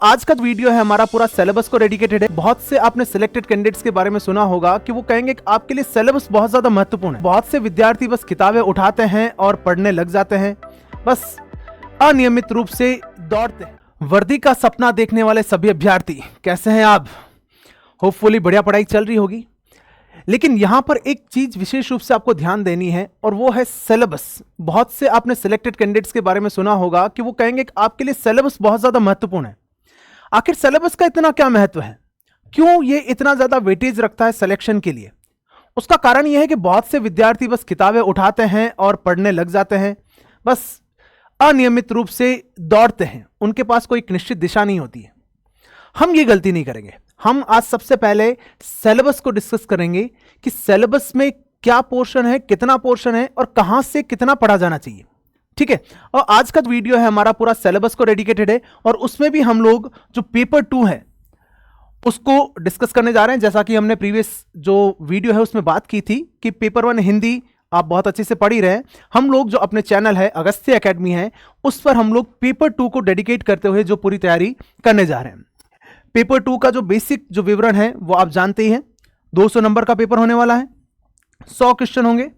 आज का वीडियो है हमारा पूरा सिलेबस को डेडिकेटेड है। बहुत से आपने सिलेक्टेड कैंडिडेट्स के बारे में सुना होगा कि वो कहेंगे कि आपके लिए सिलेबस बहुत ज्यादा महत्वपूर्ण है। बहुत से विद्यार्थी बस किताबें उठाते हैं और पढ़ने लग जाते हैं, बस अनियमित रूप से दौड़ते हैं। वर्दी का सपना देखने वाले सभी अभ्यर्थी कैसे हैं आप? होपफुली बढ़िया पढ़ाई चल रही होगी, लेकिन यहां पर एक चीज विशेष रूप से आपको ध्यान देनी है और वो है सिलेबस। बहुत से आपने सिलेक्टेड कैंडिडेट्स के बारे में सुना होगा कि वो कहेंगे कि आपके लिए सिलेबस बहुत ज्यादा महत्वपूर्ण है। आखिर सिलेबस का इतना क्या महत्व है? क्यों ये इतना ज्यादा वेटेज रखता है सिलेक्शन के लिए? उसका कारण यह है कि बहुत से विद्यार्थी बस किताबें उठाते हैं और पढ़ने लग जाते हैं, बस अनियमित रूप से दौड़ते हैं। उनके पास कोई निश्चित दिशा नहीं होती है। हम ये गलती नहीं करेंगे। हम आज सबसे पहले सिलेबस को डिस्कस करेंगे कि सिलेबस में क्या पोर्शन है, कितना पोर्शन है और कहां से कितना पढ़ा जाना चाहिए। ठीक है, और आज का वीडियो है हमारा पूरा सिलेबस को डेडिकेटेड है और उसमें भी हम लोग जो पेपर 2 है उसको डिस्कस करने जा रहे हैं। जैसा कि हमने प्रीवियस जो वीडियो है उसमें बात की थी कि पेपर 1 हिंदी आप बहुत अच्छे से पढ़ ही रहे हैं। हम लोग जो अपने चैनल है अगस्त्य एकेडमी है उस पर हम लोग पेपर 2 को डेडिकेट करते हुए जो पूरी तैयारी करने जा रहे हैं। पेपर 2 का जो बेसिक जो विवरण है वो आप जानते ही हैं। 200 नंबर का पेपर होने वाला है, 100 क्वेश्चन होंगे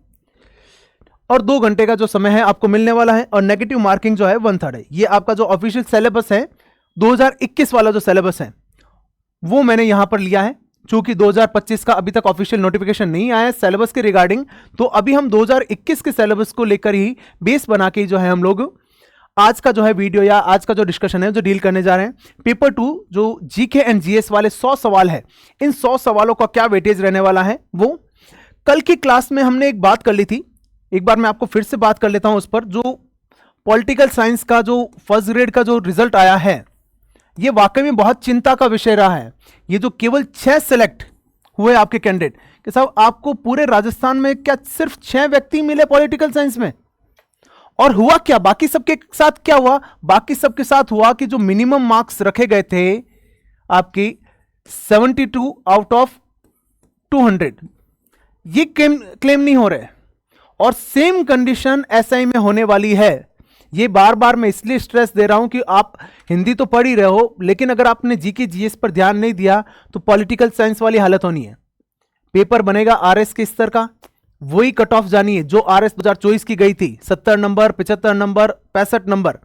और 2 घंटे का जो समय है आपको मिलने वाला है और नेगेटिव मार्किंग जो है 1/3 है। ये आपका जो ऑफिशियल सिलेबस है 2021 वाला जो सिलेबस है वो मैंने यहां पर लिया है। चूंकि 2025 का अभी तक ऑफिशियल नोटिफिकेशन नहीं आया है सिलेबस के रिगार्डिंग, तो अभी हम 2021 के सिलेबस को लेकर ही बेस बना के जो है हम लोग आज का जो है वीडियो या आज का जो डिस्कशन है जो डील करने जा रहे हैं। पेपर 2 जो जीके एंड जीएस वाले 100 सवाल है, इन 100 सवालों का क्या वेटेज रहने वाला है वो कल की क्लास में हमने एक बात कर ली थी। एक बार मैं आपको फिर से बात कर लेता हूं उस पर। जो पॉलिटिकल साइंस का जो फर्स्ट ग्रेड का जो रिजल्ट आया है ये वाकई में बहुत चिंता का विषय रहा है। ये जो केवल 6 सेलेक्ट हुए आपके कैंडिडेट कि साहब आपको पूरे राजस्थान में क्या सिर्फ 6 व्यक्ति मिले पॉलिटिकल साइंस में? और हुआ क्या? बाकी सबके साथ क्या हुआ? बाकी सबके साथ हुआ कि जो मिनिमम मार्क्स रखे गए थे आपकी 72 आउट ऑफ 200, ये क्लेम नहीं हो रहे और सेम कंडीशन एसआई में होने वाली है। ये बार बार मैं इसलिए स्ट्रेस दे रहा हूं कि आप हिंदी तो पढ़ ही रहे हो, लेकिन अगर आपने जीके जीएस पर ध्यान नहीं दिया तो पॉलिटिकल साइंस वाली हालत होनी है। पेपर बनेगा आरएस के स्तर का, वही कट ऑफ जानी है जो आरएस 2024 की गई थी, 70 नंबर, 75 नंबर, 65 नंबर।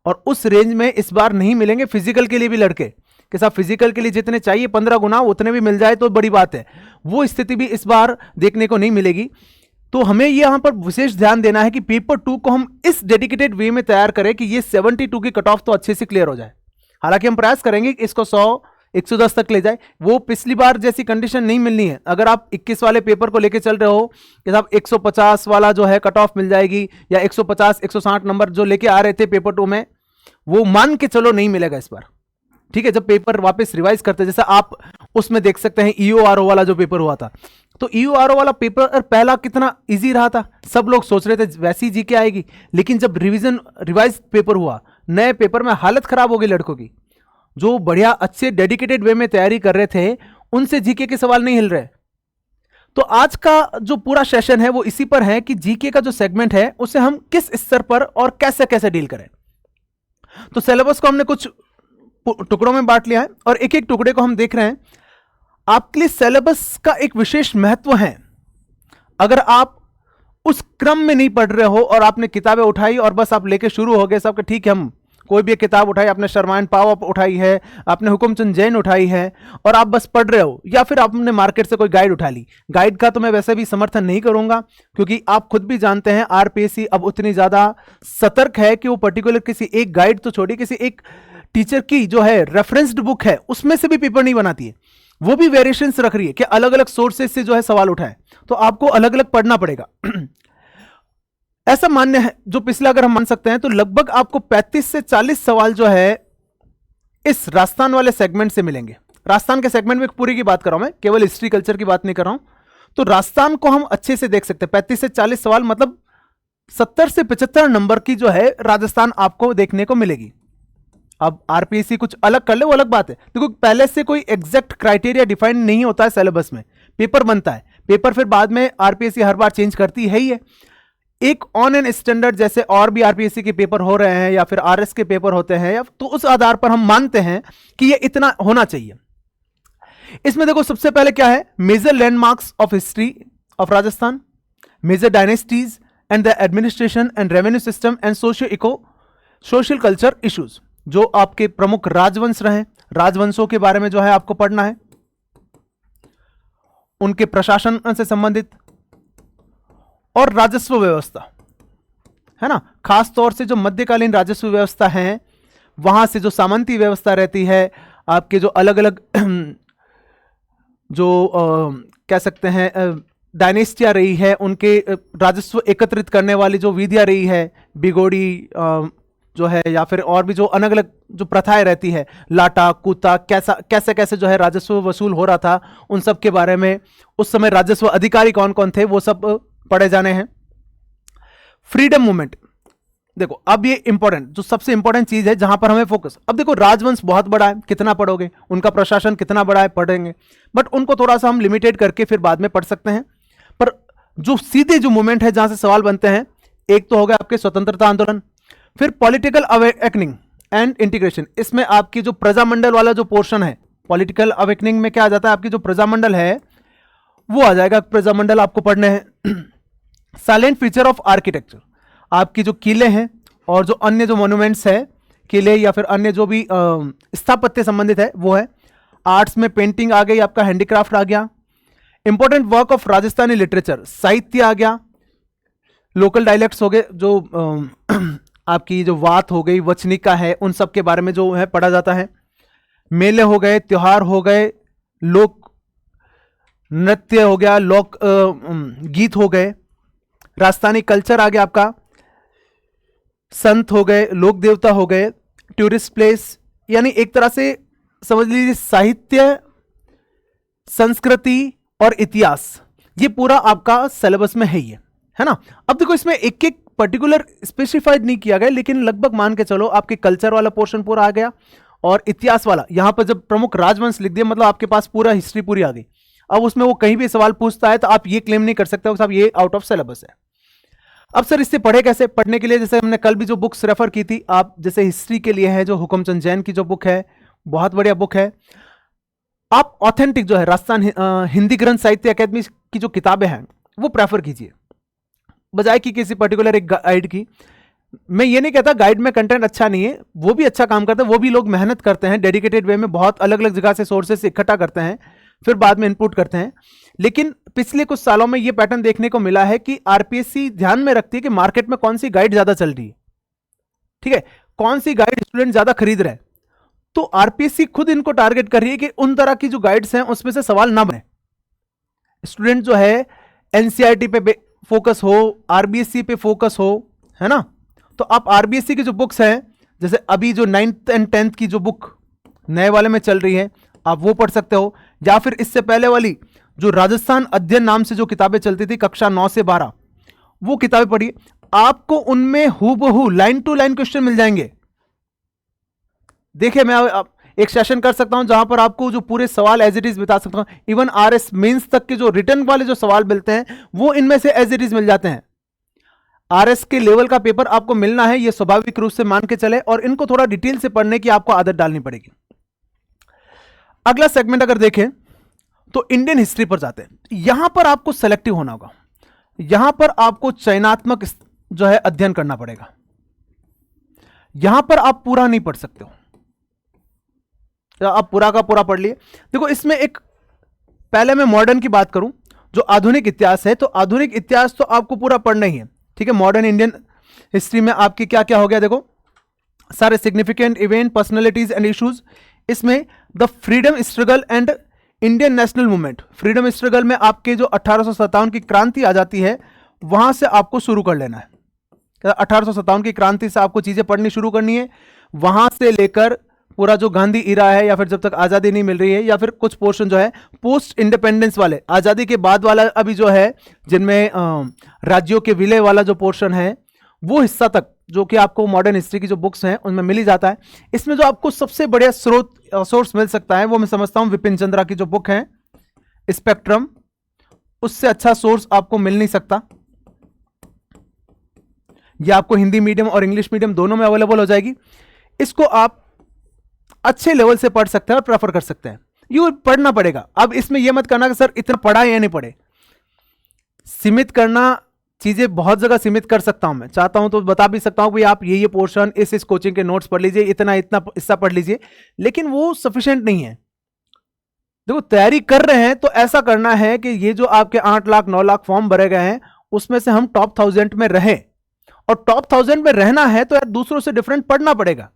और उस रेंज में इस बार नहीं मिलेंगे फिजिकल के लिए भी लड़के कि साहब फिजिकल के लिए जितने चाहिए 15 गुना उतने भी मिल जाए तो बड़ी बात है। वो स्थिति भी इस बार देखने को नहीं मिलेगी। तो हमें यहां पर विशेष ध्यान देना है कि पेपर 2 को हम इस डेडिकेटेड वे में तैयार करें कि ये 72 की कट ऑफ तो अच्छे से क्लियर हो जाए। हालांकि हम प्रयास करेंगे कि इसको 100 110 तक ले जाए। वो पिछली बार जैसी कंडीशन नहीं मिलनी है। अगर आप 21 वाले पेपर को लेकर चल रहे हो कि साहब 150 वाला जो है कट ऑफ मिल जाएगी या 150 160 नंबर जो लेके आ रहे थे पेपर 2 में, वो मान के चलो नहीं मिलेगा इस बार। ठीक है, जब पेपर वापस रिवाइज करते जैसा आप उसमें देख सकते हैं ईओआरओ वाला जो पेपर हुआ था, तो ईओआरओ वाला पेपर पहला कितना इजी रहा था। सब लोग सोच रहे थे वैसी जीके आएगी, लेकिन जब रिवाइज पेपर हुआ नए पेपर में हालत खराब हो गई लड़कों की। जो बढ़िया अच्छे डेडिकेटेड वे में तैयारी कर रहे थे उनसे जीके के सवाल नहीं हिल रहे। तो आज का जो पूरा सेशन है वो इसी पर है कि जीके का जो सेगमेंट है उसे हम किस स्तर पर और कैसे कैसे डील करें। तो सिलेबस को हमने कुछ टुकड़ों में बांट लिया है और एक एक टुकड़े को हम देख रहे हैं। आपके लिए सिलेबस का एक विशेष महत्व है। अगर आप उस क्रम में नहीं पढ़ रहे हो और आपने किताबें उठाई और बस आप लेके शुरू हो गए सबके, ठीक है हम कोई भी एक किताब उठाई, आपने शर्मा एंड पाव उठाई है, आपने हुकुमचंद जैन उठाई है और आप बस पढ़ रहे हो, या फिर आपने मार्केट से कोई गाइड उठा ली। गाइड का तो मैं वैसे भी समर्थन नहीं करूंगा क्योंकि आप खुद भी जानते हैं आरपीएससी अब उतनी ज्यादा सतर्क है कि वो पर्टिकुलर किसी एक गाइड तो छोड़िए, किसी एक टीचर की जो है रेफरेंस्ड बुक है उसमें से भी पेपर नहीं बनाती है। वो भी वेरिएशंस रख रही है कि अलग अलग सोर्सेस से जो है सवाल उठाए, तो आपको अलग अलग पढ़ना पड़ेगा। ऐसा मान्य है जो पिछला अगर हम मान सकते हैं तो लगभग आपको 35 से 40 सवाल जो है इस राजस्थान वाले सेगमेंट से मिलेंगे। राजस्थान के सेगमेंट में पूरी की बात कर रहा हूं मैं, केवल हिस्ट्री कल्चर की बात नहीं कर रहा हूं। तो राजस्थान को हम अच्छे से देख सकते हैं। 35 से 40 सवाल मतलब 70 से 75 नंबर की जो है राजस्थान आपको देखने को मिलेगी। अब आरपीएससी कुछ अलग कर ले वो अलग बात है। देखो पहले से कोई एग्जैक्ट क्राइटेरिया डिफाइन नहीं होता है सिलेबस में, पेपर बनता है, पेपर फिर बाद में आरपीएससी हर बार चेंज करती है ही है। एक ऑन एन स्टैंडर्ड, जैसे और भी आरपीएससी के पेपर हो रहे हैं या फिर आरएस के पेपर होते हैं, या तो उस आधार पर हम मानते हैं कि ये इतना होना चाहिए। इसमें देखो सबसे पहले क्या है, major landmarks of history of Rajasthan, major dynasties and the administration and revenue system and social culture issues, जो आपके प्रमुख राजवंश रहे, राजवंशों के बारे में जो है आपको पढ़ना है, उनके प्रशासन से संबंधित, और राजस्व व्यवस्था, है ना, खास तौर से जो मध्यकालीन राजस्व व्यवस्था है, वहां से जो सामंती व्यवस्था रहती है, आपके जो अलग अलग जो कह सकते हैं डायनेस्टिया रही है, उनके राजस्व एकत्रित करने वाली जो विधियां रही है, बिगोड़ी जो है, या फिर और भी जो अलग अलग जो प्रथाएं रहती है, लाटा कूता, कैसे कैसे जो है राजस्व वसूल हो रहा था, उन सब के बारे में, उस समय राजस्व अधिकारी कौन कौन थे, वो सब पढ़े जाने हैं। फ्रीडम मूवमेंट, देखो अब ये इंपॉर्टेंट, जो सबसे इंपॉर्टेंट चीज है जहां पर हमें फोकस, अब देखो राजवंश बहुत बड़ा है, कितना पढ़ोगे, उनका प्रशासन कितना बड़ा है पढ़ेंगे, बट उनको थोड़ा सा हम लिमिटेड करके फिर बाद में पढ़ सकते हैं। पर जो सीधे जो मूवमेंट है जहां से सवाल बनते हैं, एक तो हो गया आपके स्वतंत्रता आंदोलन, फिर पॉलिटिकल अवेकनिंग एंड इंटीग्रेशन, इसमें आपकी जो प्रजामंडल वाला जो पोर्शन है, पॉलिटिकल अवेकनिंग में क्या आ जाता है, आपकी जो प्रजामंडल है वो आ जाएगा, प्रजामंडल आपको पढ़ने हैं। साइलेंट फीचर ऑफ आर्किटेक्चर, आपकी जो किले हैं और जो अन्य जो मॉन्यूमेंट्स है, किले या फिर अन्य जो भी स्थापत्य संबंधित है वो है। आर्ट्स में पेंटिंग आ गई, आपका हैंडीक्राफ्ट आ गया। Important work of Rajasthani literature, साहित्य आ गया। लोकल डायलेक्ट्स हो गए, जो आपकी जो बात हो गई, वचनिका है, उन सब के बारे में जो है पढ़ा जाता है। मेले हो गए, त्योहार हो गए, लोक नृत्य हो गया, लोक गीत हो गए, राजस्थानी कल्चर आ गया आपका, संत हो गए, लोक देवता हो गए, टूरिस्ट प्लेस, यानी एक तरह से समझ लीजिए साहित्य, संस्कृति और इतिहास, ये पूरा आपका सिलेबस में है ना। अब देखो इसमें एक एक पर्टिकुलर स्पेसिफाइड नहीं किया गया, लेकिन लगभग मान के चलो आपके कल्चर वाला पोर्शन पूरा आ गया, और इतिहास वाला यहां पर जब प्रमुख राजवंश लिख दिया, मतलब आपके पास पूरा हिस्ट्री पूरी आ गई। अब उसमें वो कहीं भी सवाल पूछता है तो आप ये क्लेम नहीं कर सकते हो साहब ये आउट ऑफ सिलेबस है। अब सर इससे पढ़े कैसे, पढ़ने के लिए जैसे हमने कल भी जो बुक्स रेफर की थी, आप जैसे हिस्ट्री के लिए है जो हुकुमचंद जैन की जो बुक है, बहुत बढ़िया बुक है। आप ऑथेंटिक जो है राजस्थान हिंदी ग्रंथ साहित्य अकादमी की जो किताबें हैं वो प्रेफर कीजिए, बजाय कि किसी पर्टिकुलर एक गाइड की। मैं ये नहीं कहता गाइड में कंटेंट अच्छा नहीं है, वो भी अच्छा काम करते हैं, वो भी लोग मेहनत करते हैं डेडिकेटेड वे में, बहुत अलग अलग जगह से सोर्सेस इकट्ठा करते हैं, फिर बाद में इनपुट करते हैं। लेकिन पिछले कुछ सालों में ये पैटर्न देखने को मिला है कि आरपीएससी ध्यान में रखती है कि मार्केट में कौन सी गाइड ज्यादा चल रही है, ठीक है, कौन सी गाइड स्टूडेंट ज्यादा खरीद रहे हैं, तो आरपीएससी खुद इनको टारगेट कर रही है कि उन तरह की जो गाइड्स हैं उसमें से सवाल ना बने। स्टूडेंट जो है एनसीईआरटी पे फोकस हो, आरबीएससी पे फोकस हो, है ना। तो आप आरबीएससी की जो बुक्स हैं, जैसे अभी जो 9th and 10th की जो बुक नए वाले में चल रही है, आप वो पढ़ सकते हो, या फिर इससे पहले वाली जो राजस्थान अध्ययन नाम से जो किताबें चलती थी कक्षा 9 से 12, वो किताबें पढ़िए, आपको उनमें हूबहू लाइन टू लाइन क्वेश्चन मिल जाएंगे। देखिए मैं एक सेशन कर सकता हूं जहां पर आपको जो पूरे सवाल एज इट इज बता सकता हूं, इवन आरएस मेंस तक के जो रिटर्न वाले जो सवाल मिलते हैं वो इनमें से एज इट इज मिल जाते हैं। आरएस के लेवल का पेपर आपको मिलना है, ये स्वाभाविक रूप से मान के चले, और इनको थोड़ा डिटेल से पढ़ने की आपको आदत डालनी पड़ेगी। अगला सेगमेंट अगर देखें तो इंडियन हिस्ट्री पर जाते हैं। यहां पर आपको सेलेक्टिव होना होगा, यहां पर आपको चयनात्मक जो है अध्ययन करना पड़ेगा, यहां पर आप पूरा नहीं पढ़ सकते हो, आप पूरा का पूरा पढ़ लिए। देखो इसमें एक, पहले मैं मॉडर्न की बात करूं, जो आधुनिक इतिहास है, तो आधुनिक इतिहास तो आपको पूरा पढ़ना ही है, ठीक है। मॉडर्न इंडियन हिस्ट्री में आपकी क्या क्या हो गया, देखो सारे significant event, personalities and issues. इसमें the freedom struggle and Indian national movement, freedom struggle में आपके जो 1857 की क्रांति आ जाती है, वहां से आपको शुरू कर लेना है। 1857 की क्रांति से आपको चीजें पढ़नी शुरू करनी है, वहां से लेकर पूरा जो गांधी इरा है, या फिर जब तक आजादी नहीं मिल रही है, या फिर कुछ पोर्शन जो है पोस्ट इंडिपेंडेंस वाले, आजादी के बाद वाला अभी जो है, जिनमें राज्यों के विलय वाला जो पोर्शन है, वो हिस्सा तक जो कि आपको मॉडर्न हिस्ट्री की जो बुक्स हैं उनमें मिल ही जाता है। इसमें जो आपको सबसे बढ़िया सोर्स मिल सकता है वो मैं समझता हूं विपिन चंद्रा की जो बुक है स्पेक्ट्रम, उससे अच्छा सोर्स आपको मिल नहीं सकता। ये आपको हिंदी मीडियम और इंग्लिश मीडियम दोनों में अवेलेबल हो जाएगी। इसको आप अच्छे लेवल से पढ़ सकते हैं और प्रेफर कर सकते हैं। ये पढ़ना पड़ेगा। अब इसमें यह मत करना कि सर इतना पढ़ा या नहीं पढ़े, सीमित करना, चीजें बहुत जगह सीमित कर सकता हूं मैं, चाहता हूं तो बता भी सकता हूं कि आप ये पोर्शन इस कोचिंग के नोट्स पढ़ लीजिए, इतना इतना हिस्सा पढ़ लीजिए, लेकिन वो सफिशिएंट नहीं है। देखो तैयारी कर रहे हैं तो ऐसा करना है कि ये जो आपके 8 लाख 9 लाख फॉर्म भरे गए हैं उसमें से हम टॉप 1000 में रहे, और टॉप 1000 में रहना है तो यार दूसरों से डिफरेंट पढ़ना पड़ेगा।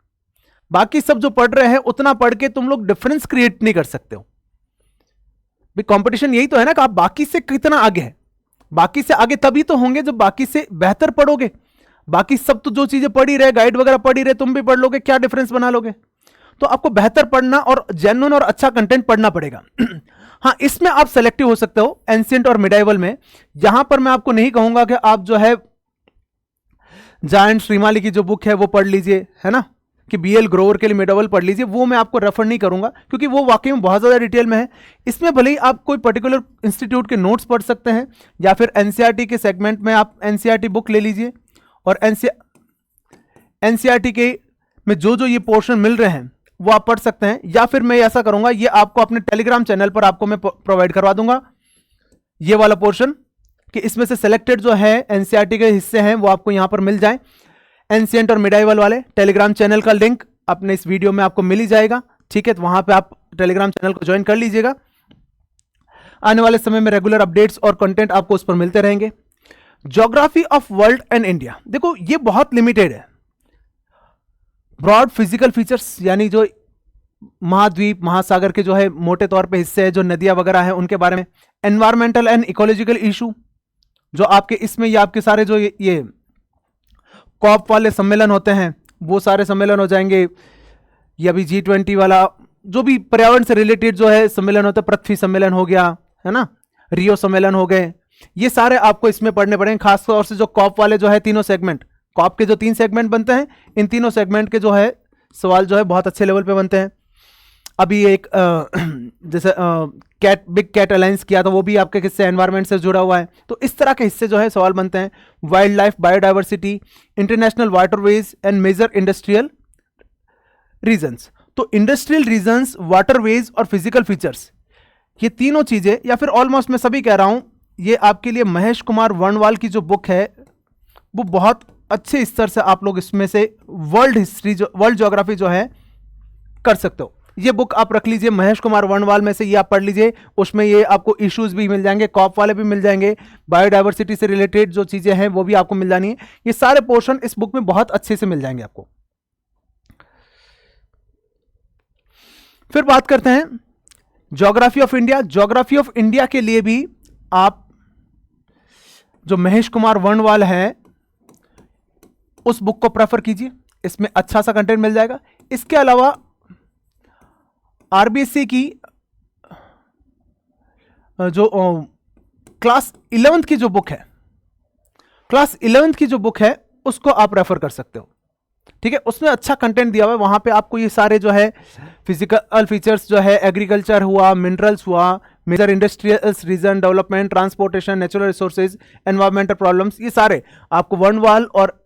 बाकी सब जो पढ़ रहे हैं उतना पढ़ के तुम लोग डिफरेंस क्रिएट नहीं कर सकते हो। कंपटीशन यही तो है ना कि आप बाकी से कितना आगे है। बाकी से आगे तभी तो होंगे जब बाकी से बेहतर पढ़ोगे। बाकी सब तो जो चीजें पढ़ी रहे, गाइड वगैरह पढ़ी रहे, तुम भी पढ़ लोगे, क्या डिफरेंस बना लोगे। तो आपको बेहतर पढ़ना और जेन्युइन और अच्छा कंटेंट पढ़ना पड़ेगा। हाँ, इसमें आप सेलेक्टिव हो सकते हो एंशिएंट और मिडाइवल में। यहां पर मैं आपको नहीं कहूंगा कि आप जो है जायंट श्रीमाली की जो बुक है वो पढ़ लीजिए, है ना, कि बीएल ग्रोवर के लिए मिडाइवल पढ़ लीजिए, वो मैं आपको रेफर नहीं करूंगा क्योंकि वो वाकई में बहुत ज्यादा डिटेल में है। इसमें भले ही आप कोई पर्टिकुलर इंस्टीट्यूट के नोट्स पढ़ सकते हैं या फिर एनसीईआरटी के सेगमेंट में आप एनसीईआरटी बुक ले लीजिए और एनसीईआरटी के में जो जो ये पोर्शन मिल रहे हैं वो आप पढ़ सकते हैं। या फिर मैं ऐसा करूंगा, ये आपको अपने टेलीग्राम चैनल पर आपको मैं प्रोवाइड करवा दूंगा ये वाला पोर्शन, कि इसमें से सिलेक्टेड जो है एनसीईआरटी के हिस्से हैं वो आपको यहां पर मिल जाए। एंशिएंट और मिडाइवल वाले टेलीग्राम चैनल का लिंक अपने इस वीडियो में आपको मिल ही जाएगा, ठीक है। तो वहां पे आप टेलीग्राम चैनल को ज्वाइन कर लीजिएगा। आने वाले समय में रेगुलर अपडेट्स और कंटेंट आपको उस पर मिलते रहेंगे। Geography of world and India, देखो ये बहुत लिमिटेड है। ब्रॉड फिजिकल फीचर्स यानी जो महाद्वीप महासागर के जो है मोटे तौर पे हिस्से है, जो नदियां वगैरह हैं उनके बारे में। एनवायरमेंटल एंड इकोलॉजिकल इशू जो आपके इसमें ये आपके सारे जो ये कॉप वाले सम्मेलन होते हैं वो सारे सम्मेलन हो जाएंगे। ये अभी G20 वाला जो भी पर्यावरण से रिलेटेड जो है सम्मेलन होता है, पृथ्वी सम्मेलन हो गया, है ना, रियो सम्मेलन हो गए, ये सारे आपको इसमें पढ़ने पड़ेंगे। खासतौर से जो कॉप वाले जो है तीनों सेगमेंट, कॉप के जो 3 सेगमेंट बनते हैं, इन तीनों सेगमेंट के जो है सवाल जो है बहुत अच्छे लेवल पे बनते हैं। अभी एक जैसे बिग कैट अलायंस किया था, वो भी आपके हिस्से एनवायरनमेंट से जुड़ा हुआ है। तो इस तरह के हिस्से जो है सवाल बनते हैं। Wildlife, biodiversity, international waterways and major industrial regions. तो इंडस्ट्रियल रीजन्स, वाटरवेज और फिजिकल फीचर्स, ये तीनों चीजें, या फिर ऑलमोस्ट मैं सभी कह रहा हूं, ये आपके लिए महेश कुमार वर्णवाल की जो बुक है वो बहुत अच्छे स्तर से आप लोग इसमें से वर्ल्ड हिस्ट्री जो वर्ल्ड ज्योग्राफी जो है कर सकते हो। ये बुक आप रख लीजिए, महेश कुमार वर्णवाल में से ये आप पढ़ लीजिए। उसमें ये आपको इश्यूज भी मिल जाएंगे, कॉप वाले भी मिल जाएंगे, बायोडाइवर्सिटी से रिलेटेड जो चीजें हैं वो भी आपको मिल जानी है। ये सारे पोर्शन इस बुक में बहुत अच्छे से मिल जाएंगे आपको। फिर बात करते हैं geography of India. Geography of India के लिए भी आप जो महेश कुमार वर्णवाल है उस बुक को प्रेफर कीजिए, इसमें अच्छा सा कंटेंट मिल जाएगा। इसके अलावा आरबीएससी की जो क्लास 11th की जो बुक है, क्लास 11th की जो बुक है उसको आप रेफर कर सकते हो, ठीक है। उसमें अच्छा कंटेंट दिया हुआ है, वहां पे आपको ये सारे जो है फिजिकल फीचर्स जो है, एग्रीकल्चर हुआ, मिनरल्स हुआ, major industrial region, development, transportation, natural resources, environmental problems, ये सारे आपको वर्णवाल और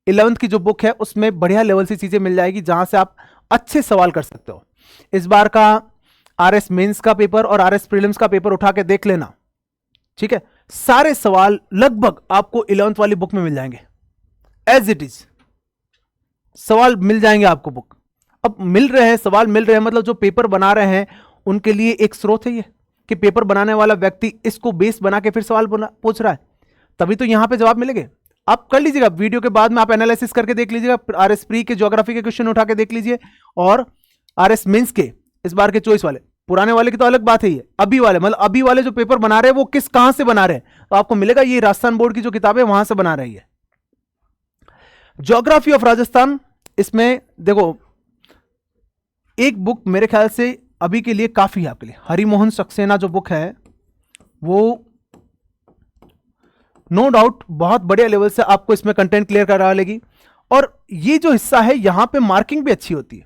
11th की जो बुक है उसमें बढ़िया लेवल से चीजें मिल जाएगी, जहां से आप अच्छे सवाल कर सकते हो। इस बार का आरएस मेंस का पेपर और आरएस प्रीलिम्स का पेपर उठा के देख लेना, ठीक है। सारे सवाल लगभग आपको 11th वाली बुक में मिल जाएंगे, एज इट इज सवाल मिल जाएंगे आपको। बुक अब मिल रहे हैं, सवाल मिल रहे हैं, मतलब जो पेपर बना रहे हैं उनके लिए एक स्रोत है ये, कि पेपर बनाने वाला व्यक्ति इसको बेस बना के फिर सवाल पूछ रहा है, तभी तो यहां पे जवाब मिलेंगे। आप कर लीजिएगा, वीडियो के बाद में आप एनालिसिस करके देख लीजिएगा, आरएस प्री के ज्योग्राफी के क्वेश्चन उठा के देख लीजिए, और आरएस मेंस के इस बार के चॉइस वाले। पुराने वाले की तो अलग बात है, ये अभी वाले, मतलब अभी वाले जो पेपर बना रहे हैं वो कहां से बना रहे हैं, तो आपको मिलेगा ये राजस्थान बोर्ड की जो किताब है वहां से बना रही है। ज्योग्राफी ऑफ राजस्थान, इसमें देखो एक बुक मेरे ख्याल से अभी के लिए काफी है आपके लिए, हरिमोहन सक्सेना जो बुक है वो नो डाउट बहुत बढ़िया लेवल से आपको इसमें कंटेंट क्लियर करा लेगी। और ये जो हिस्सा है यहां पे मार्किंग भी अच्छी होती है,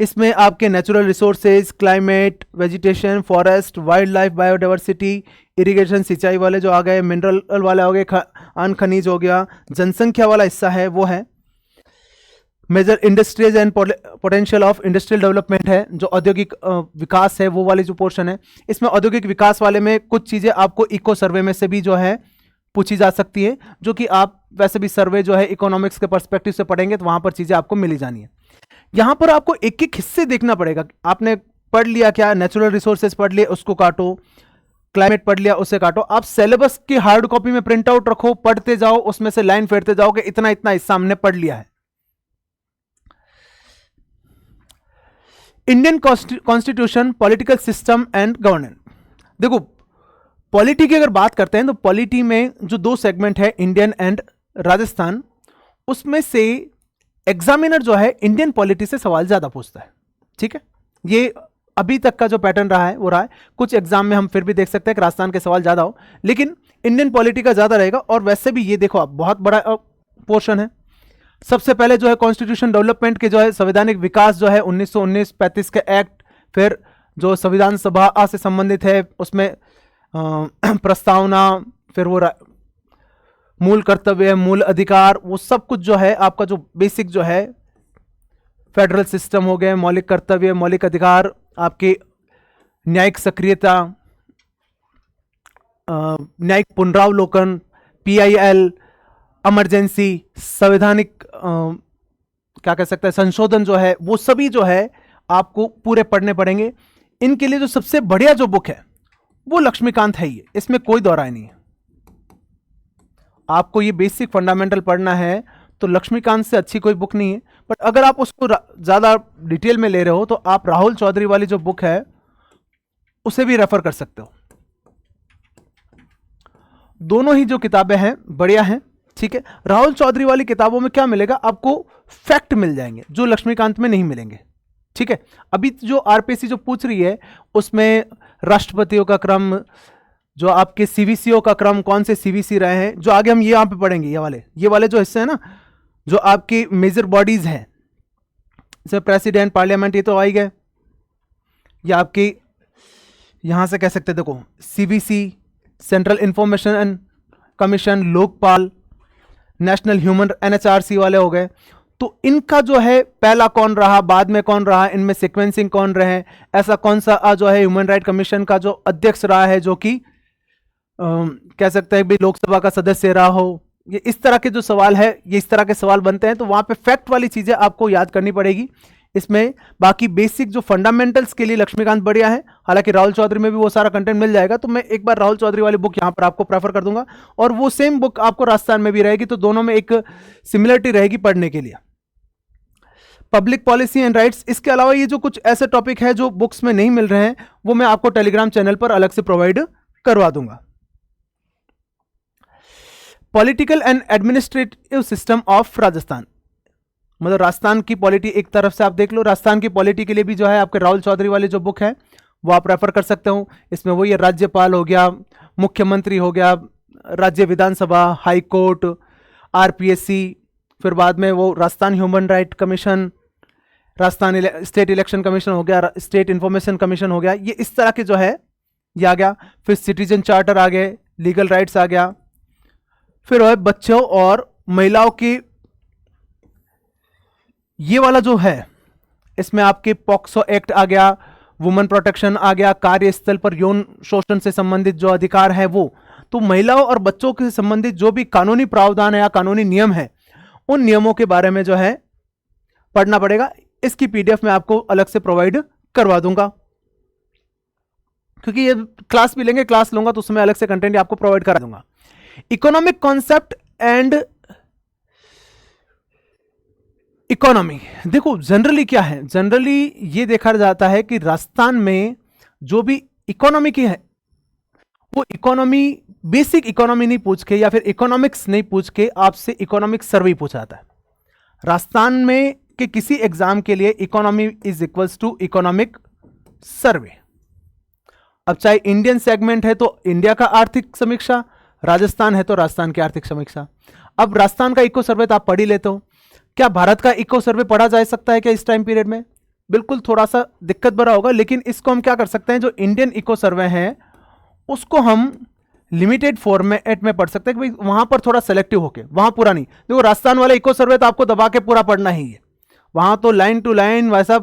इसमें आपके natural resources, climate, vegetation, forest, wild life, biodiversity, irrigation सिंचाई वाले जो आ गए, मिनरल वाले हो गए, अन खनिज हो गया, जनसंख्या वाला हिस्सा है वो है, major industries and potential of industrial development है, जो औद्योगिक विकास है वो वाली जो पोर्शन है। इसमें औद्योगिक विकास वाले में कुछ चीज़ें आपको इको सर्वे में से भी जो है पूछी जा सकती है, जो कि आप वैसे भी सर्वे जो है इकोनॉमिक्स के पर्सपेक्टिव से पढ़ेंगे तो वहां पर चीज़ें आपको मिली जानी है। यहां पर आपको एक एक हिस्से देखना पड़ेगा। आपने पढ़ लिया क्या, नेचुरल रिसोर्सेज पढ़ लिए, उसको काटो, क्लाइमेट पढ़ लिया, उसे काटो। आप सिलेबस की हार्ड कॉपी में प्रिंट आउट रखो, पढ़ते जाओ, उसमें से लाइन फेरते जाओ कि इतना इतना हिस्सा हमने पढ़ लिया है। Indian constitution, political system and governance. देखो पॉलिटी की अगर बात करते हैं तो पॉलिटी में जो दो सेगमेंट है, इंडियन एंड राजस्थान, उसमें से एग्जामिनर जो है इंडियन पॉलिटी से सवाल ज्यादा पूछता है। ठीक है, ये अभी तक का जो पैटर्न रहा है वो रहा है। कुछ एग्जाम में हम फिर भी देख सकते हैं कि राजस्थान के सवाल ज्यादा हो, लेकिन इंडियन पॉलिटी का ज्यादा रहेगा। और वैसे भी ये देखो आप बहुत बड़ा पोर्शन है। सबसे पहले जो है कॉन्स्टिट्यूशन डेवलपमेंट के जो है संवैधानिक विकास जो है 1919 35 के एक्ट, फिर जो संविधान सभा से संबंधित है उसमें प्रस्तावना, फिर वो मूल कर्तव्य, मूल अधिकार, वो सब कुछ जो है आपका जो बेसिक जो है फेडरल सिस्टम हो गए, मौलिक कर्तव्य, मौलिक अधिकार, आपकी न्यायिक सक्रियता, न्यायिक पुनरावलोकन, PIL, इमरजेंसी, संवैधानिक क्या कह सकते हैं संशोधन जो है, वो सभी जो है आपको पूरे पढ़ने पड़ेंगे। इनके लिए जो सबसे बढ़िया जो बुक है वो लक्ष्मीकांत है ही, इसमें कोई दो राय नहीं है। आपको ये बेसिक फंडामेंटल पढ़ना है तो लक्ष्मीकांत से अच्छी कोई बुक नहीं है। बट अगर आप उसको ज्यादा डिटेल में ले रहे हो तो आप राहुल चौधरी वाली जो बुक है उसे भी रेफर कर सकते हो। दोनों ही जो किताबें हैं बढ़िया हैं। ठीक है, राहुल चौधरी वाली किताबों में क्या मिलेगा, आपको फैक्ट मिल जाएंगे जो लक्ष्मीकांत में नहीं मिलेंगे। ठीक है, अभी जो RPSC जो पूछ रही है उसमें राष्ट्रपतियों का क्रम, जो आपके CVCO का क्रम, कौन से CVC रहे हैं, जो आगे हम ये यहां पे पढ़ेंगे, ये वाले जो हिस्से हैं ना, जो आपकी मेजर बॉडीज हैं, जैसे प्रेसिडेंट, पार्लियामेंट, ये तो आ ही गए। या आपकी यहां से कह सकते हैं, देखो CBC, central information commission, Lokpal, national human, NHRC वाले हो गए। तो इनका जो है पहला कौन रहा, बाद में कौन रहा, इनमें सीक्वेंसिंग कौन रहे, ऐसा कौन सा जो है ह्यूमन राइट कमीशन का जो अध्यक्ष रहा है, जो कि कह सकते हैं भी लोकसभा का सदस्य रहा हो। ये इस तरह के जो सवाल है, ये इस तरह के सवाल बनते हैं, तो वहां पे फैक्ट वाली चीजें आपको याद करनी पड़ेगी। इसमें बाकी बेसिक जो फंडामेंटल्स के लिए लक्ष्मीकांत बढ़िया है, हालांकि राहुल चौधरी में भी वो सारा कंटेंट मिल जाएगा। तो मैं एक बार राहुल चौधरी वाली बुक यहां पर आपको प्रेफर कर दूंगा, और वो सेम बुक आपको राजस्थान में भी रहेगी, तो दोनों में एक सिमिलरिटी रहेगी पढ़ने के लिए। पब्लिक पॉलिसी एंड राइट्स, इसके अलावा ये जो कुछ ऐसे टॉपिक है जो बुक्स में नहीं मिल रहे हैं, वो मैं आपको टेलीग्राम चैनल पर अलग से प्रोवाइड करवा दूंगा। Political and administrative system of Rajasthan, मतलब राजस्थान की पॉलिटी एक तरफ से आप देख लो। राजस्थान की पॉलिटी के लिए भी जो है आपके राहुल चौधरी वाली जो बुक है वो आप रेफर कर सकते हो। इसमें वो ये राज्यपाल हो गया, मुख्यमंत्री हो गया, राज्य विधानसभा, हाई कोर्ट, RPSC, फिर बाद में वो Rajasthan human right commission, Rajasthan state election commission हो गया, स्टेट इंफॉर्मेशन कमीशन हो गया, ये इस तरह के जो है ये आ गया। फिर सिटीजन चार्टर आ गए, लीगल राइट्स आ गया। फिर है बच्चों और महिलाओं की, ये वाला जो है इसमें आपके पॉक्सो एक्ट आ गया, वुमेन प्रोटेक्शन आ गया, कार्यस्थल पर यौन शोषण से संबंधित जो अधिकार है वो। तो महिलाओं और बच्चों से संबंधित जो भी कानूनी प्रावधान है या कानूनी नियम है, उन नियमों के बारे में जो है पढ़ना पड़ेगा। इसकी PDF मैं आपको अलग से प्रोवाइड करवा दूंगा, क्योंकि ये क्लास भी लेंगे, क्लास लूंगा तो उसमें अलग से कंटेंट आपको प्रोवाइड करा दूंगा। इकोनॉमिक कॉन्सेप्ट एंड इकोनॉमी, देखो जनरली क्या है, जनरली ये देखा जाता है कि राजस्थान में जो भी इकोनॉमी की है वो इकोनॉमी, बेसिक इकोनॉमी नहीं पूछ के या फिर इकोनॉमिक्स नहीं पूछ के आपसे इकोनॉमिक सर्वे पूछा जाता है। राजस्थान में के किसी एग्जाम के लिए economy is equals to economic survey. अब चाहे इंडियन सेगमेंट है तो इंडिया का आर्थिक समीक्षा, राजस्थान है तो राजस्थान की आर्थिक समीक्षा। अब राजस्थान का इको सर्वे तो आप पढ़ ही लेते हो, क्या भारत का इको सर्वे पढ़ा जा सकता है क्या इस टाइम पीरियड में? बिल्कुल थोड़ा सा दिक्कत भरा होगा, लेकिन इसको हम क्या कर सकते हैं, जो इंडियन इको सर्वे है उसको हम लिमिटेड फॉर्मेट में पढ़ सकते हैं कि भाई वहां पर थोड़ा सेलेक्टिव होके, वहां पूरा नहीं। देखो राजस्थान वाला इको सर्वे तो आपको दबा के पूरा पढ़ना ही है, वहां तो लाइन टू लाइन वैसा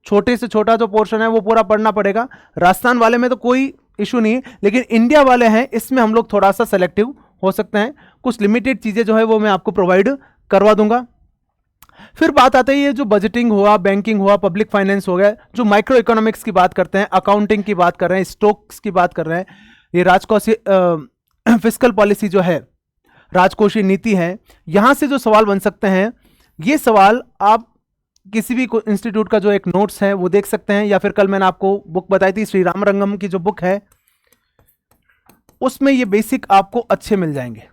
छोटे से छोटा जो पोर्शन है वो पूरा पढ़ना पड़ेगा। राजस्थान वाले में तो कोई इशू नहीं है, लेकिन इंडिया वाले हैं इसमें हम लोग थोड़ा सा सेलेक्टिव हो सकते हैं। कुछ लिमिटेड चीजें जो है वो मैं आपको प्रोवाइड करवा दूंगा। फिर बात आती है ये जो बजटिंग हुआ, बैंकिंग हुआ, पब्लिक फाइनेंस हो गया, जो माइक्रो इकोनॉमिक्स की बात करते हैं, अकाउंटिंग की बात कर रहे हैं, स्टॉक्स की बात कर रहे हैं, ये राजकोषीय फिस्कल पॉलिसी जो है, राजकोषीय नीति है, यहां से जो सवाल बन सकते हैं, ये सवाल आप किसी भी इंस्टीट्यूट का जो एक नोट्स है वो देख सकते हैं, या फिर कल मैंने आपको बुक बताई थी श्री राम रंगम की जो बुक है उसमें ये बेसिक आपको अच्छे मिल जाएंगे।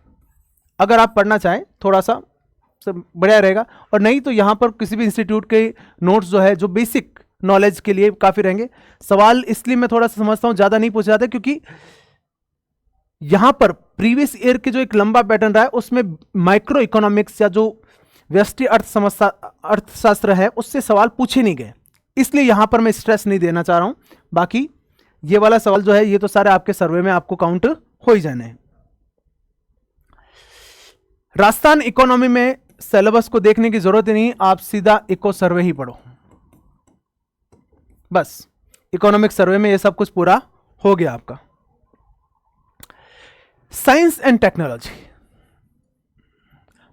अगर आप पढ़ना चाहें थोड़ा सा सब बढ़िया रहेगा, और नहीं तो यहां पर किसी भी इंस्टीट्यूट के नोट्स जो है जो बेसिक नॉलेज के लिए काफी रहेंगे। सवाल इसलिए मैं थोड़ा सा समझता हूं ज्यादा नहीं पूछा जाता, क्योंकि यहां पर प्रीवियस ईयर के जो एक लंबा पैटर्न रहा है उसमें माइक्रो इकोनॉमिक्स या जो व्यष्टि अर्थशास्त्र है उससे सवाल पूछे नहीं गए, इसलिए यहां पर मैं स्ट्रेस नहीं देना चाह रहा हूं। बाकी ये वाला सवाल जो है ये तो सारे आपके सर्वे में आपको काउंट हो ही जाने हैं। राजस्थान इकोनॉमी में सिलेबस को देखने की जरूरत ही नहीं, आप सीधा इको सर्वे ही पढ़ो, बस इकोनॉमिक सर्वे में ये सब कुछ पूरा हो गया आपका। साइंस एंड टेक्नोलॉजी,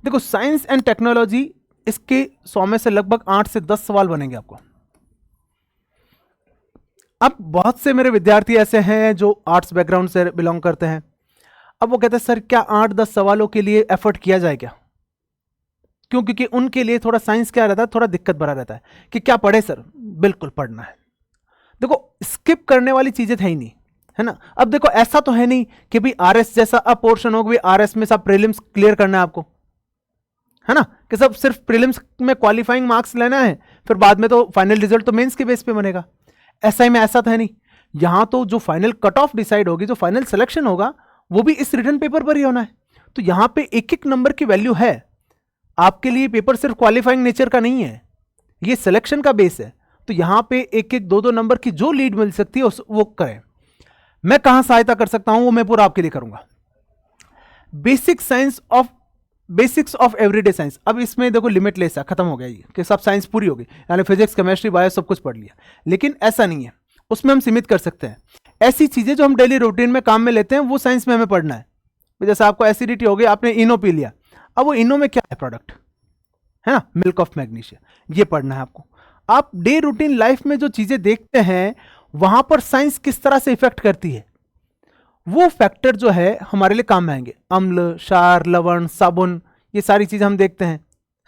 देखो साइंस एंड टेक्नोलॉजी इसके 100 में से लगभग 8 से 10 सवाल बनेंगे आपको। अब बहुत से मेरे विद्यार्थी ऐसे हैं जो आर्ट्स बैकग्राउंड से बिलोंग करते हैं, अब वो कहते हैं सर क्या 8-10 सवालों के लिए एफर्ट किया जाए क्या? क्यों? क्योंकि उनके लिए थोड़ा साइंस क्या रहता है, थोड़ा दिक्कत भरा रहता है कि क्या पढ़े सर, बिल्कुल पढ़ना है। देखो स्किप करने वाली चीजें है ही नहीं, है ना। अब देखो ऐसा तो है नहीं कि भाई आरएस जैसा अब पोर्शन हो गया, आरएस में सब प्रीलिम्स क्लियर करना है आपको, है ना, कि सब सिर्फ प्रीलिम्स में क्वालिफाइंग मार्क्स लेना है, फिर बाद में तो फाइनल रिजल्ट तो मेंस के बेस पे बनेगा। एसआई में ऐसा तो है नहीं, यहां तो जो फाइनल कट ऑफ डिसाइड होगी, जो फाइनल सिलेक्शन होगा वो भी इस रिटन पेपर पर ही होना है। तो यहां पे एक एक नंबर की वैल्यू है आपके लिए, पेपर सिर्फ क्वालिफाइंग नेचर का नहीं है, ये सिलेक्शन का बेस है। तो यहां पे एक एक 2-2 नंबर की जो लीड मिल सकती है वो करें। मैं कहां सहायता कर सकता हूं वो मैं पूरा आपके लिए करूंगा। बेसिक्स ऑफ एवरीडे साइंस, अब इसमें देखो लिमिटलेस है, खत्म हो गया ये कि सब साइंस पूरी हो गई, यानी फिजिक्स केमिस्ट्री बायो सब कुछ पढ़ लिया, लेकिन ऐसा नहीं है, उसमें हम सीमित कर सकते हैं। ऐसी चीजें जो हम डेली रूटीन में काम में लेते हैं वो साइंस में हमें पढ़ना है। जैसे आपको एसिडिटी हो गई, आपने इनो पी लिया, अब वो इनो में क्या है प्रोडक्ट, है ना, मिल्क ऑफ मैग्नीशिया, ये पढ़ना है आपको। आप डे रूटीन लाइफ में जो चीजें देखते हैं वहां पर साइंस किस तरह से इफेक्ट करती है, वो फैक्टर जो है हमारे लिए काम में आएंगे। अम्ल, क्षार, लवण, साबुन, ये सारी चीजें हम देखते हैं,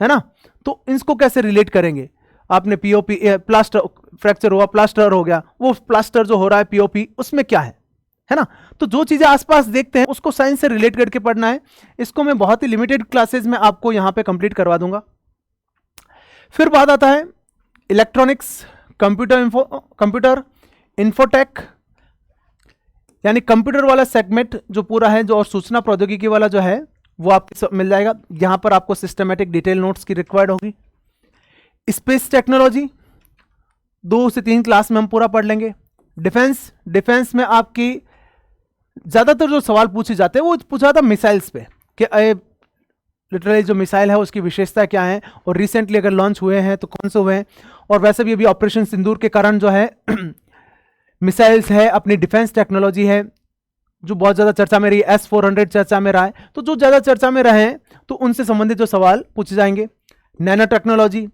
है ना, तो इसको कैसे रिलेट करेंगे। आपने पीओपी प्लास्टर फ्रैक्चर हुआ, प्लास्टर हो गया, वो प्लास्टर जो हो रहा है पीओपी उसमें क्या है ना। तो जो चीजें आसपास देखते हैं उसको साइंस से रिलेट करके पढ़ना है। इसको मैं बहुत ही लिमिटेड क्लासेस में आपको यहां पे कंप्लीट करवा दूंगा। फिर बात आता है इलेक्ट्रॉनिक्स, कंप्यूटर इंफोटेक, यानी कंप्यूटर वाला सेगमेंट जो पूरा है, जो और सूचना प्रौद्योगिकी वाला जो है वो आपको मिल जाएगा। यहां पर आपको सिस्टमैटिक डिटेल नोट्स की रिक्वायर्ड होगी। स्पेस टेक्नोलॉजी 2 से 3 क्लास में हम पूरा पढ़ लेंगे। डिफेंस में आपकी ज्यादातर जो सवाल पूछे जाते हैं वो पूछा जाता है मिसाइल्स पे, कि लिटरली जो मिसाइल है उसकी विशेषता क्या है, और रिसेंटली अगर लॉन्च हुए हैं तो कौन से हुए हैं। और वैसे भी अभी ऑपरेशन सिंदूर के कारण जो है मिसाइल्स है, अपनी डिफेंस टेक्नोलॉजी है जो बहुत ज्यादा चर्चा में रही, S-400 चर्चा में रहा है, तो जो ज्यादा चर्चा में रहे हैं तो उनसे संबंधित जो सवाल पूछे जाएंगे। नैनो टेक्नोलॉजी,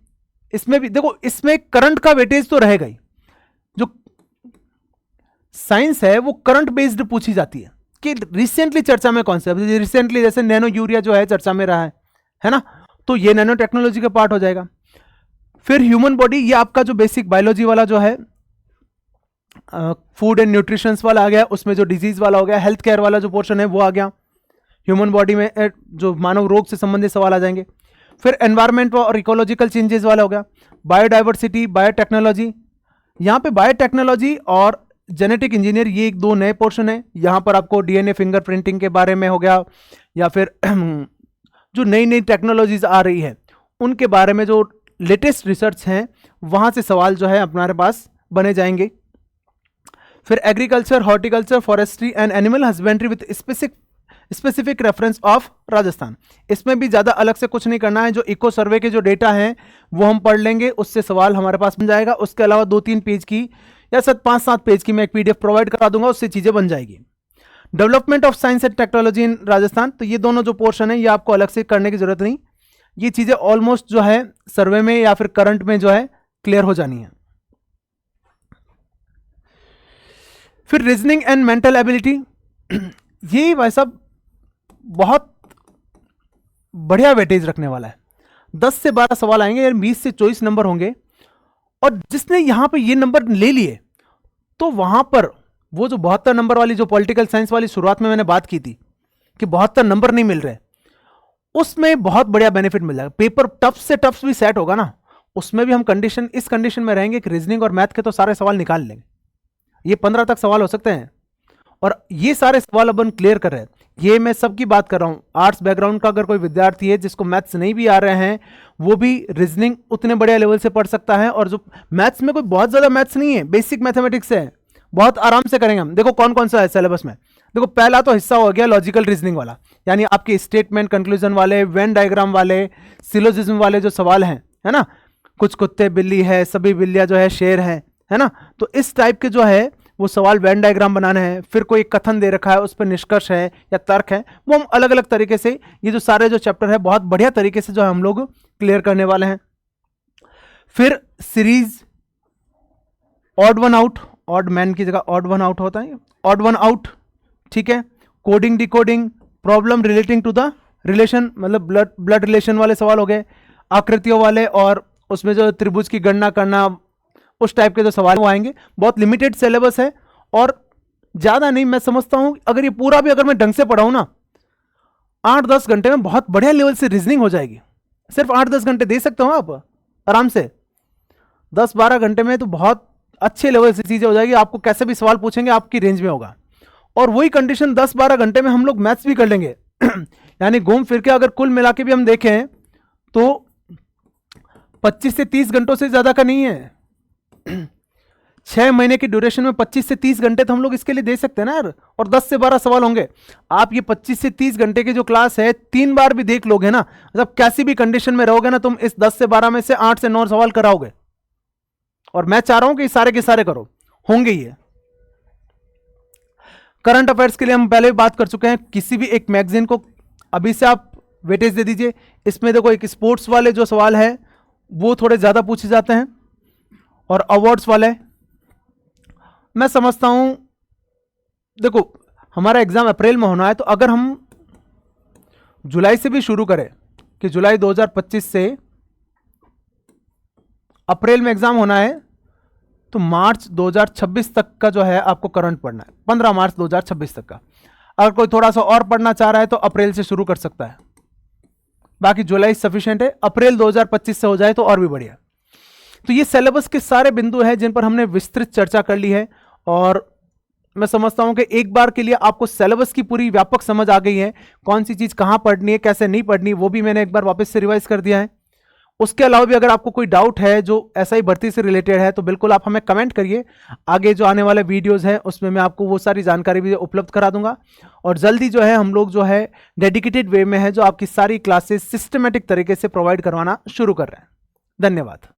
इसमें भी देखो इसमें करंट का वेटेज तो रहेगा ही, जो साइंस है वो करंट बेस्ड पूछी जाती है कि रिसेंटली चर्चा में कौन सा, रिसेंटली जैसे नैनो यूरिया जो है चर्चा में रहा है ना, तो ये नैनो टेक्नोलॉजी का पार्ट हो जाएगा। फिर ह्यूमन बॉडी, ये आपका जो बेसिक बायोलॉजी वाला जो है, फूड एंड न्यूट्रिशंस वाला आ गया, उसमें जो डिजीज वाला हो गया, हेल्थ केयर वाला जो पोर्शन है वो आ गया। ह्यूमन बॉडी में जो मानव रोग से संबंधित सवाल आ जाएंगे। फिर एनवायरमेंट और इकोलॉजिकल चेंजेस वाला हो गया। बायोडाइवर्सिटी, बायोटेक्नोलॉजी, यहाँ पे बायोटेक्नोलॉजी और जेनेटिक इंजीनियर ये 1-2 नए पोर्शन है। यहाँ पर आपको डीएनए फिंगरप्रिंटिंग के बारे में हो गया, या फिर जो नई नई टेक्नोलॉजीज आ रही है उनके बारे में जो लेटेस्ट रिसर्च हैं वहां से सवाल जो है हमारे पास बने जाएंगे। फिर agriculture, horticulture, forestry and animal husbandry with specific reference of Rajasthan. इसमें भी ज़्यादा अलग से कुछ नहीं करना है, जो इको सर्वे के जो डेटा हैं वो हम पढ़ लेंगे, उससे सवाल हमारे पास बन जाएगा। उसके अलावा 2-3 पेज की या 5-7 पेज की मैं एक PDF प्रोवाइड करा दूंगा, उससे चीज़ें बन जाएगी। Development of science and technology in Rajasthan, तो ये दोनों जो पोर्शन है ये आपको अलग से करने की जरूरत नहीं, ये चीज़ें ऑलमोस्ट जो है सर्वे में या फिर करंट में जो है क्लियर हो जानी है। फिर रीजनिंग एंड मेंटल एबिलिटी, ये भाई साहब बहुत बढ़िया वेटेज रखने वाला है। 10 से 12 सवाल आएंगे यार, 20 से 24 नंबर होंगे, और जिसने यहां पे ये नंबर ले लिए तो वहां पर वो जो 72 नंबर वाली जो पॉलिटिकल साइंस वाली शुरुआत में मैंने बात की थी कि 72 नंबर नहीं मिल रहे, उसमें बहुत बढ़िया बेनिफिट मिल जाएगा। पेपर टफ से टफ भी सेट होगा ना, उसमें भी हम इस कंडीशन में रहेंगे कि रीजनिंग और मैथ के तो सारे सवाल निकाल लेंगे। ये 15 तक सवाल हो सकते हैं, और ये सारे सवाल अपन क्लियर कर रहे हैं। ये मैं सबकी बात कर रहा हूं, आर्ट्स बैकग्राउंड का अगर कोई विद्यार्थी है जिसको मैथ्स नहीं भी आ रहे हैं, वो भी रीजनिंग उतने बढ़िया लेवल से पढ़ सकता है। और जो मैथ्स में कोई बहुत ज्यादा मैथ्स नहीं है, बेसिक मैथमेटिक्स है, बहुत आराम से करेंगे हम। देखो कौन कौन सा है सिलेबस में। देखो पहला तो हिस्सा हो गया लॉजिकल रीजनिंग वाला, यानी आपके स्टेटमेंट, कंक्लूजन वाले, वेन डायग्राम वाले, सिलोजिज्म वाले जो सवाल हैं, है ना, कुछ कुत्ते बिल्ली है, सभी बिल्लियां जो है शेर है ना, तो इस टाइप के जो है वो सवाल वेन डायग्राम बनाने हैं। फिर कोई कथन दे रखा है, उस पर निष्कर्ष है या तर्क है, वो हम अलग अलग तरीके से ये जो सारे जो चैप्टर है बहुत बढ़िया तरीके से जो है हम लोग क्लियर करने वाले हैं। फिर series odd one out, odd man की जगह ऑड वन आउट होता है, ऑड वन आउट, ठीक है। Coding decoding, problem relating to the relation, मतलब ब्लड रिलेशन वाले सवाल हो गए, आकृतियों वाले, और उसमें जो त्रिभुज की गणना करना, उस टाइप के जो सवाल वो आएंगे। बहुत लिमिटेड सिलेबस है और ज़्यादा नहीं, मैं समझता हूं अगर ये पूरा भी अगर मैं ढंग से पढ़ाऊं ना, 8-10 घंटे में बहुत बढ़िया लेवल से रीजनिंग हो जाएगी। सिर्फ 8-10 घंटे दे सकते हो आप आराम से, 10-12 घंटे में तो बहुत अच्छे लेवल से चीज़ें हो जाएगी। आपको कैसे भी सवाल पूछेंगे आपकी रेंज में होगा, और वही कंडीशन 10-12 घंटे में हम लोग मैथ्स भी कर लेंगे। यानी घूम फिर के अगर कुल मिला के भी हम देखें तो 25 से 30 घंटों से ज़्यादा का नहीं है। 6 महीने की ड्यूरेशन में 25 से 30 घंटे तो हम लोग इसके लिए दे सकते हैं ना यार, और 10 से 12 सवाल होंगे। आप ये 25 से 30 घंटे की जो क्लास है 3 बार भी देख लोगे ना, मतलब कैसी भी कंडीशन में रहोगे ना, तुम इस 10 से 12 में से 8 से 9 सवाल कराओगे। और मैं चाह रहा हूं कि सारे के सारे करो, होंगे ये। करंट अफेयर्स के लिए हम पहले भी बात कर चुके हैं, किसी भी एक मैगजीन को अभी से आप वेटेज दे दीजिए। इसमें देखो एक स्पोर्ट्स वाले जो सवाल है वो थोड़े ज़्यादा पूछे जाते हैं, और अवार्ड्स वाले मैं समझता हूं, देखो हमारा एग्जाम अप्रैल में होना है, तो अगर हम जुलाई से भी शुरू करें कि जुलाई 2025 से अप्रैल में एग्जाम होना है, तो मार्च 2026 तक का जो है आपको करंट पढ़ना है, 15 मार्च 2026 तक का। अगर कोई थोड़ा सा और पढ़ना चाह रहा है तो अप्रैल से शुरू कर सकता है, बाकी जुलाई सफिशिएंट है। अप्रैल 2025 से हो जाए तो और भी बढ़िया। तो ये सिलेबस के सारे बिंदु हैं जिन पर हमने विस्तृत चर्चा कर ली है, और मैं समझता हूं कि एक बार के लिए आपको सिलेबस की पूरी व्यापक समझ आ गई है, कौन सी चीज कहां पढ़नी है, कैसे नहीं पढ़नी, वो भी मैंने एक बार वापस से रिवाइज कर दिया है। उसके अलावा भी अगर आपको कोई डाउट है जो ऐसा ही भर्ती से रिलेटेड है, तो बिल्कुल आप हमें कमेंट करिए। आगे जो आने वाले वीडियोस हैं उसमें मैं आपको वो सारी जानकारी भी उपलब्ध करा दूंगा, और जल्दी जो है हम लोग जो है डेडिकेटेड वे में है जो आपकी सारी क्लासेस सिस्टमेटिक तरीके से प्रोवाइड करवाना शुरू कर रहे हैं। धन्यवाद।